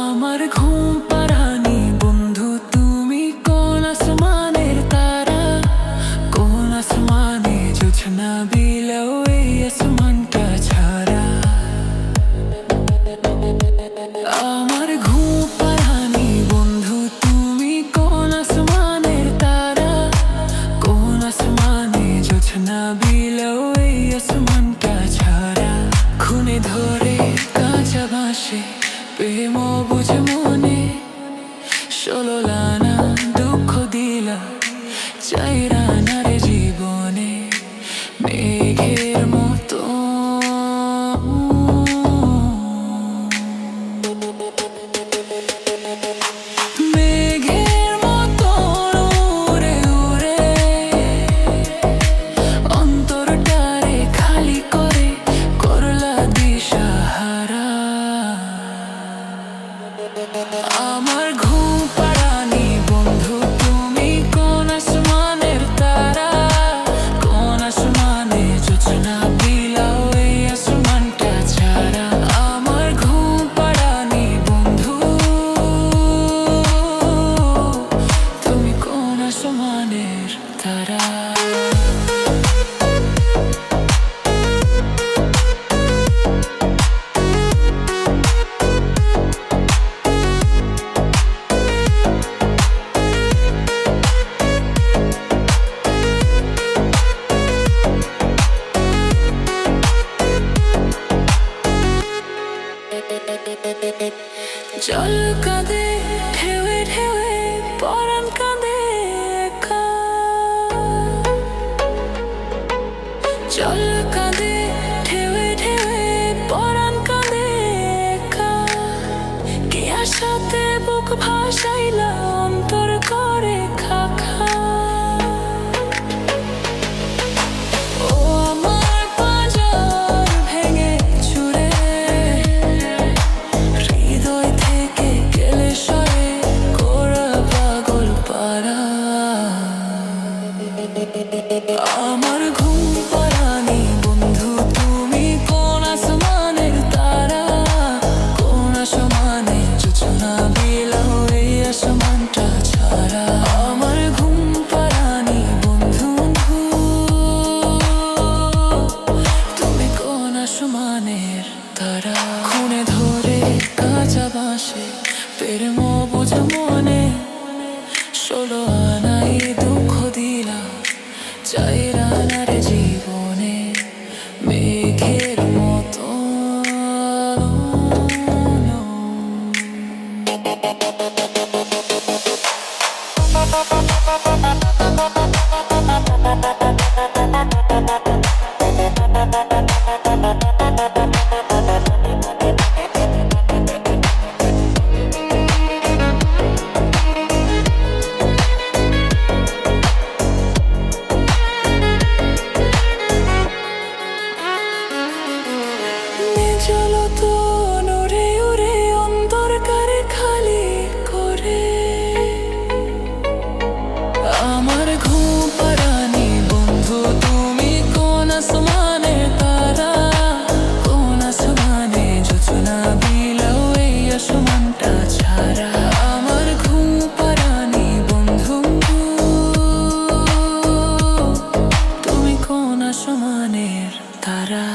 আমার ঘুম পাড়ানি বন্ধু, তুমি কোন আসমানের তারা, কোন আসমানে জোছনা বিলাও এই আসমানটা ছাড়া। আমার ঘুম পাড়ানি বন্ধু, তুমি কোন আসমানের তারা, কোন আসমানে জোছনা বিলাও এই আসমানটা ছাড়া। খুনে ধরে কাঁচা বাঁশে প্রেম বুঝ মনে, ষোলো লানা দুঃখ দিলা চাইরা নারে জীবনে মেঘের মতো। মেঘের মতো উড়ে উড়ে অন্তরটারে খালি করে করলা দিশাহারা। আমার ঘুম পাড়ানি বন্ধু, তুমি কোন আসমানের তারা, কোন আসমানে জোছনা বিলাও এই আসমানটা ছাড়া। আমার ঘুম পাড়ানি বন্ধু, তুমি কোন আসমানের তারা। জল কাঁদে ঢেউে ঢেউে পরাণ কাঁদে একা, জল কাঁদে ঢেউে ঢেউে পরাণ কাঁদে একা। কে আশাতে বুক ভাসাইলা অন্তর করে খাখা। আমার ঘুম পাড়ানি বন্ধু, তুমি কোন আসমানের তারা, কোন আসমানে জোছনা বিলাও এই আসমানটা ছাড়া। আমার ঘুম পাড়ানি বন্ধু, তুমি কোন আসমানের তারা। খুনে ধরে কাঁচা বাঁশে প্রেম বুঝ মনে, ষোলো আনাই দুঃখ দিলা চাইরা নারে জীবনে মেঘের মতো। আমার ঘুম পাড়ানি বন্ধু, তুমি কোন আসমানের তারা, কোন আসমানে জোছনা বিলাও এই আসমানটা ছাড়া। আমার ঘুম পাড়ানি বন্ধু, তুমি কোন আসমানের তারা।